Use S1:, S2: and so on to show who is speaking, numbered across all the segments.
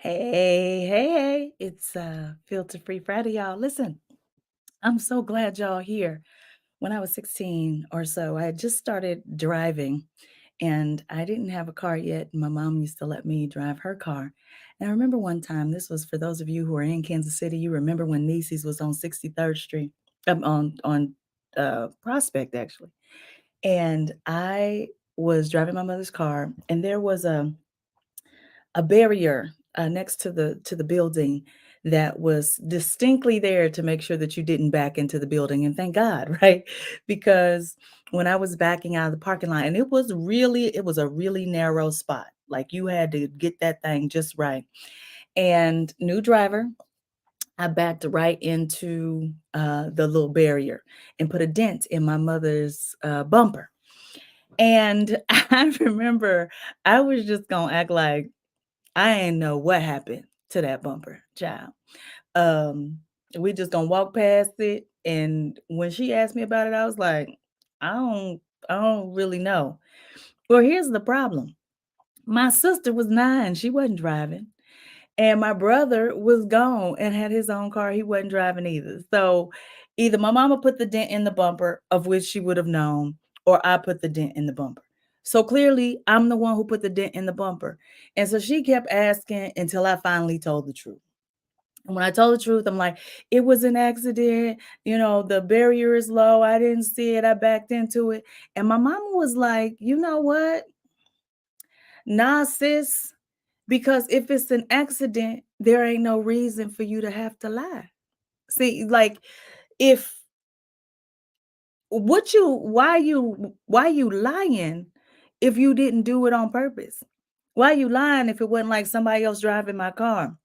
S1: Hey, it's Filter Free Friday, y'all. Listen, I'm so glad y'all here. When I was 16 or so, I had just started driving and I didn't have a car yet. My mom used to let me drive her car. And I remember one time, this was for those of you who are in Kansas City, you remember when Macy's was on 63rd Street, on Prospect actually. And I was driving my mother's car and there was a barrier next to the building that was distinctly there to make sure that you didn't back into the building. And thank God, right? Because when I was backing out of the parking lot, and it was a really narrow spot. Like you had to get that thing just right. And new driver, I backed right into the little barrier and put a dent in my mother's bumper. And I remember I was just gonna act like I ain't know what happened to that bumper, child. Um, we just gonna walk past it, and when she asked me about it, I was like, "I don't I don't really know." Well, here's the problem. My sister was 9, she wasn't driving, and my brother was gone and had his own car, he wasn't driving either. So, either my mama put the dent in the bumper, of which she would have known, or I put the dent in the bumper. So, clearly, I'm the one who put the dent in the bumper, and so she kept asking until I finally told the truth. And when I told the truth, I'm like, "It was an accident, the barrier is low, I didn't see it, I backed into it." And my mama was like, "You know what? Nah, sis, because if it's an accident, there ain't no reason for you to have to lie." See, like, if what you why you lying if you didn't do it on purpose? Why you lying if it wasn't like somebody else driving my car?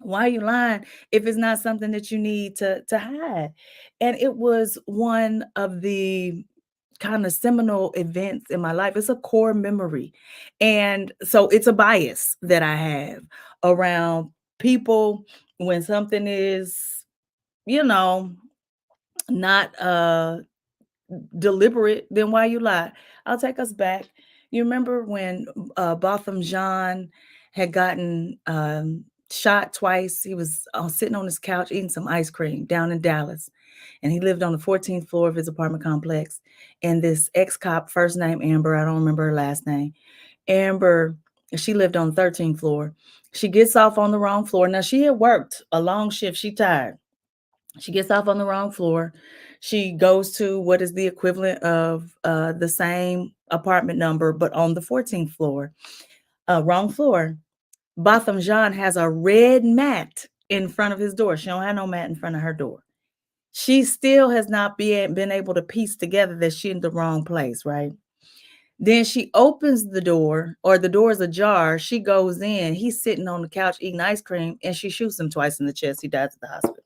S1: Why are you lying if it's not something that you need to hide? And it was one of the kind of seminal events in my life. It's a core memory. And so it's a bias that I have around people when something is, you know, not deliberate, then why you lie? I'll take us back. You remember when Botham Jean had gotten shot twice? He was sitting on his couch eating some ice cream down in Dallas, and he lived on the 14th floor of his apartment complex. And this ex-cop, first name Amber, I don't remember her last name. Amber, she lived on the 13th floor. She gets off on the wrong floor. Now she had worked a long shift. She tired. She gets off on the wrong floor. She goes to what is the equivalent of the same apartment number, but on the 14th floor. Wrong floor. Botham Jean has a red mat in front of his door. She don't have no mat in front of her door. She still has not been able to piece together that she in the wrong place, right? Then she opens the door, or the door is ajar. She goes in. He's sitting on the couch eating ice cream, and she shoots him twice in the chest. He dies at the hospital.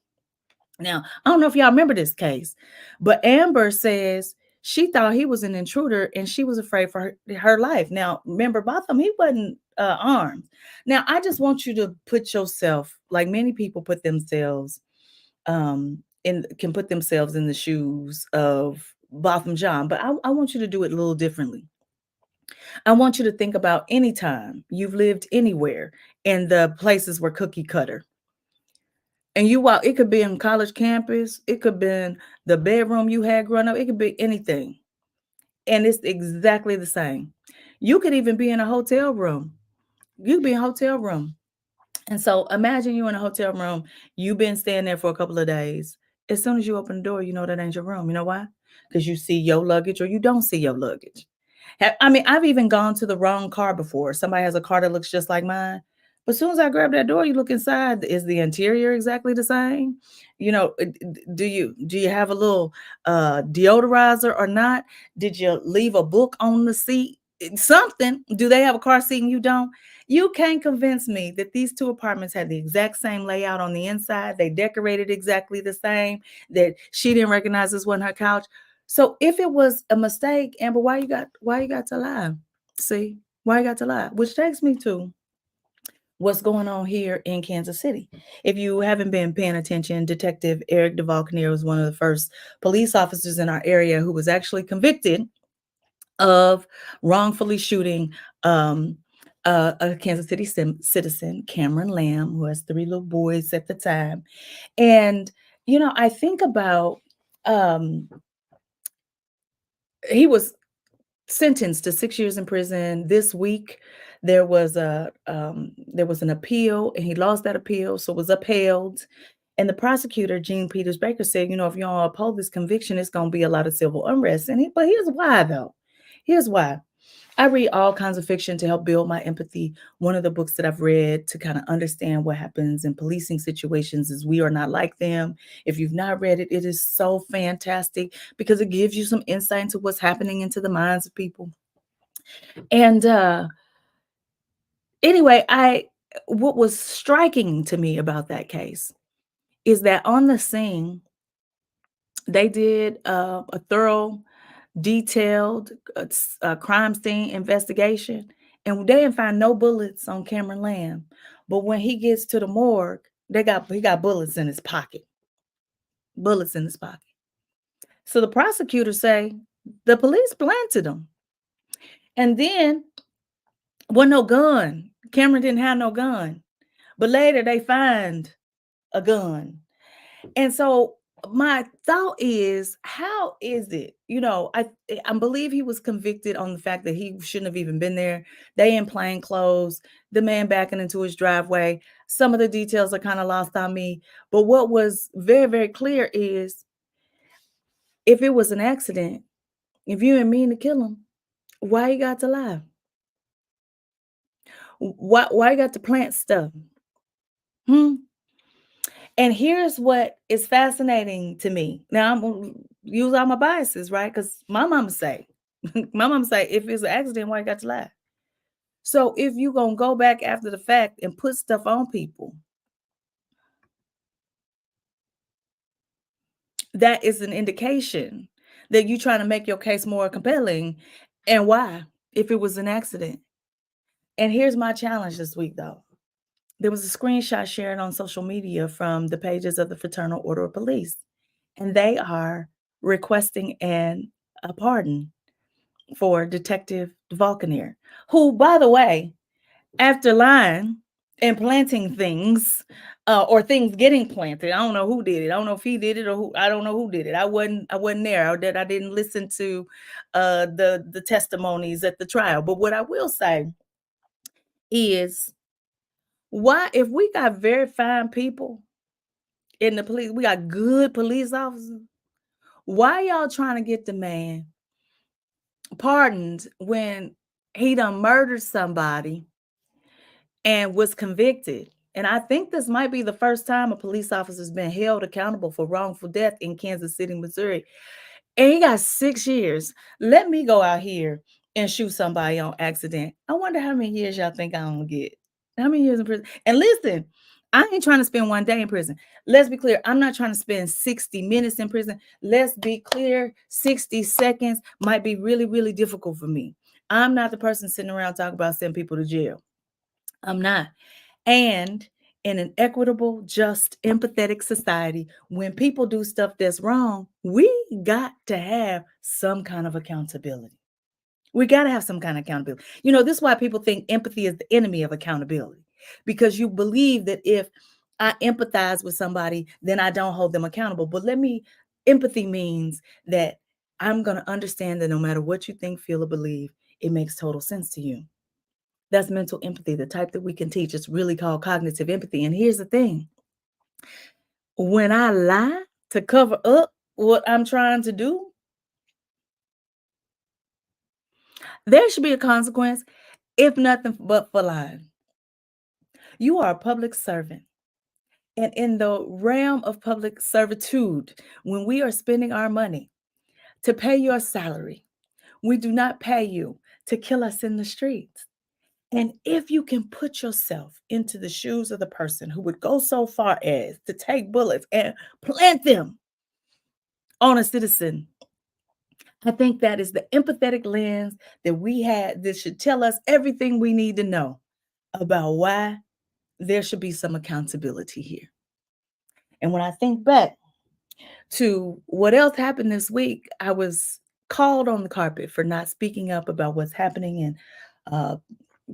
S1: Now, I don't know if y'all remember this case, but Amber says she thought he was an intruder and she was afraid for her life. Now, remember, Botham, he wasn't armed. Now, I just want you to put yourself, like many people put themselves can put themselves in the shoes of Botham John, but I want you to do it a little differently. I want you to think about any time you've lived anywhere and the places were cookie cutter and you walk, it could be in college campus, it could be in the bedroom you had growing up, it could be anything. And it's exactly the same. You could even be in a hotel room. You could be in a hotel room. And so imagine you in a hotel room, you've been staying there for a couple of days. As soon as you open the door, you know that ain't your room. You know why? Because you see your luggage or you don't see your luggage. I mean, I've even gone to the wrong car before. Somebody has a car that looks just like mine. But as soon as I grab that door, you look inside. Is the interior exactly the same? Do you have a little deodorizer or not? Did you leave a book on the seat? Something. Do they have a car seat and you don't? You can't convince me that these two apartments had the exact same layout on the inside. They decorated exactly the same. That she didn't recognize this wasn't her couch. So if it was a mistake, Amber, why you got to lie? See, why you got to lie? Which takes me to what's going on here in Kansas City. If you haven't been paying attention, Detective Eric DeValcanier was one of the first police officers in our area who was actually convicted of wrongfully shooting um, a Kansas City citizen, Cameron Lamb, who has 3 little boys at the time. And, I think about, um, he was sentenced to 6 years in prison. This week, there was an appeal, and he lost that appeal, so it was upheld. And the prosecutor, Gene Peters Baker, said, if you don't uphold this conviction, it's gonna be a lot of civil unrest. But here's why, though. Here's why. I read all kinds of fiction to help build my empathy. One of the books that I've read to kind of understand what happens in policing situations is We Are Not Like Them. If you've not read it, it is so fantastic because it gives you some insight into what's happening into the minds of people. And anyway, I what was striking to me about that case is that on the scene, they did a thorough detailed crime scene investigation, and they didn't find no bullets on Cameron Lamb. But when he gets to the morgue, he got bullets in his pocket. Bullets in his pocket. So the prosecutors say the police planted him, and then wasn't no gun. Cameron didn't have no gun, but later they find a gun. And so my thought is, how is it? I believe he was convicted on the fact that he shouldn't have even been there. They in plain clothes, the man backing into his driveway. Some of the details are kind of lost on me. But what was very, very clear is if it was an accident, if you didn't mean to kill him, why you got to lie? Why you got to plant stuff? Hmm? And here's what is fascinating to me. Now I'm gonna use all my biases, right? Because my mama say, my mama say, if it's an accident, why you got to lie? So if you gonna go back after the fact and put stuff on people, that is an indication that you trying to make your case more compelling. And why? If it was an accident. And here's my challenge this week, though. There was a screenshot shared on social media from the pages of the Fraternal Order of Police, and they are requesting a pardon for Detective Vulcaneer, who, by the way, after lying and planting things, or things getting planted, I don't know who did it. I don't know if he did it or who. I don't know who did it. I wasn't there. I didn't listen to the testimonies at the trial. But what I will say is, why, if we got very fine people in the police, we got good police officers, why y'all trying to get the man pardoned when he done murdered somebody and was convicted? And I think this might be the first time a police officer's been held accountable for wrongful death in Kansas City, Missouri. And he got 6 years. Let me go out here and shoot somebody on accident. I wonder how many years y'all think I'm gonna get. How many years in prison? And listen, I ain't trying to spend 1 day in prison. Let's be clear, I'm not trying to spend 60 minutes in prison. Let's be clear, 60 seconds might be really, really difficult for me. I'm not the person sitting around talking about sending people to jail. I'm not. And in an equitable, just, empathetic society, when people do stuff that's wrong, we got to have some kind of accountability. We got to have some kind of accountability. This is why people think empathy is the enemy of accountability, because you believe that if I empathize with somebody, then I don't hold them accountable. But empathy means that I'm going to understand that no matter what you think, feel, or believe, it makes total sense to you. That's mental empathy, the type that we can teach. It's really called cognitive empathy. And here's the thing, when I lie to cover up what I'm trying to do, there should be a consequence, if nothing but for lying. You are a public servant. And in the realm of public servitude, when we are spending our money to pay your salary, we do not pay you to kill us in the streets. And if you can put yourself into the shoes of the person who would go so far as to take bullets and plant them on a citizen, I think that is the empathetic lens that we had that should tell us everything we need to know about why there should be some accountability here. And when I think back to what else happened this week, I was called on the carpet for not speaking up about what's happening in uh,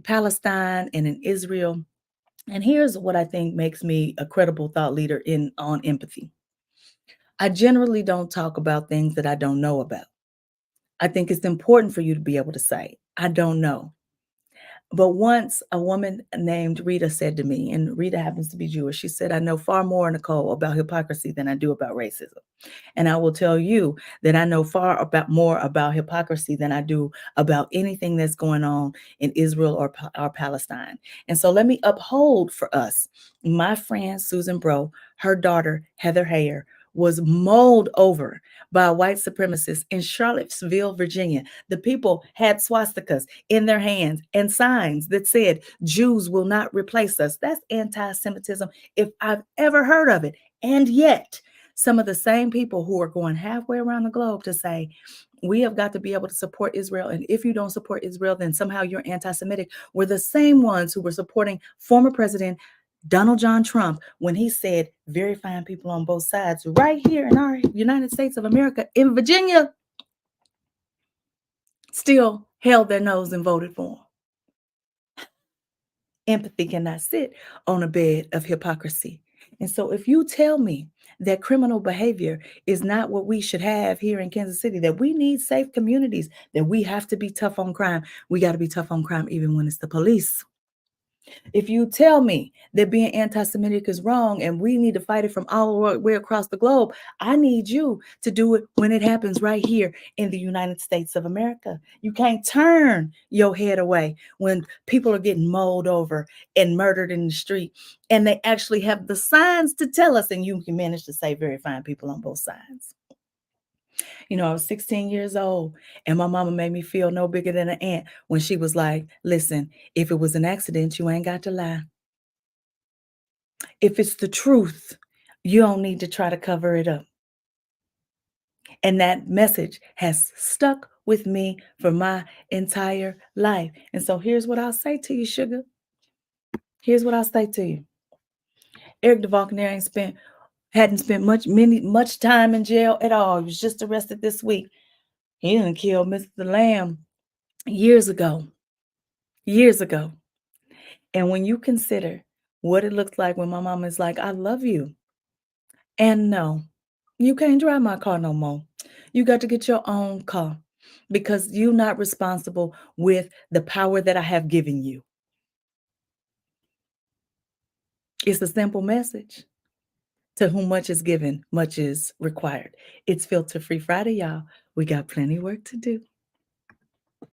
S1: Palestine and in Israel. And here's what I think makes me a credible thought leader in on empathy. I generally don't talk about things that I don't know about. I think it's important for you to be able to say, I don't know. But once a woman named Rita said to me, and Rita happens to be Jewish, she said, I know far more, Nicole, about hypocrisy than I do about racism. And I will tell you that I know far about more about hypocrisy than I do about anything that's going on in Israel or Palestine. And so let me uphold for us. My friend Susan Bro, her daughter Heather Heyer, was mulled over by a white supremacist in Charlottesville, Virginia. The people had swastikas in their hands and signs that said, Jews will not replace us. That's anti Semitism if I've ever heard of it. And yet, some of the same people who are going halfway around the globe to say, we have got to be able to support Israel. And if you don't support Israel, then somehow you're anti Semitic, were the same ones who were supporting former President Donald John Trump when he said, very fine people on both sides, right here in our United States of America, in Virginia, still held their nose and voted for him. Empathy cannot sit on a bed of hypocrisy. And so if you tell me that criminal behavior is not what we should have here in Kansas City, that we need safe communities, that we have to be tough on crime, we got to be tough on crime even when it's the police. If you tell me that being anti Semitic is wrong and we need to fight it from all the way across the globe, I need you to do it when it happens right here in the United States of America. You can't turn your head away when people are getting mulled over and murdered in the street, and they actually have the signs to tell us, and you can manage to say very fine people on both sides. I was 16 years old and my mama made me feel no bigger than an ant when she was like, listen, if it was an accident, you ain't got to lie. If it's the truth, you don't need to try to cover it up. And that message has stuck with me for my entire life. And so here's what I'll say to you, sugar. Here's what I'll say to you. Eric DeValcanaire hadn't spent much time in jail at all. He was just arrested this week. He didn't kill Mr. Lamb years ago. Years ago. And when you consider what it looks like when my mama is like, I love you. And no, you can't drive my car no more. You got to get your own car because you're not responsible with the power that I have given you. It's a simple message. To whom much is given, much is required. It's Filter Free Friday, y'all. We got plenty work to do.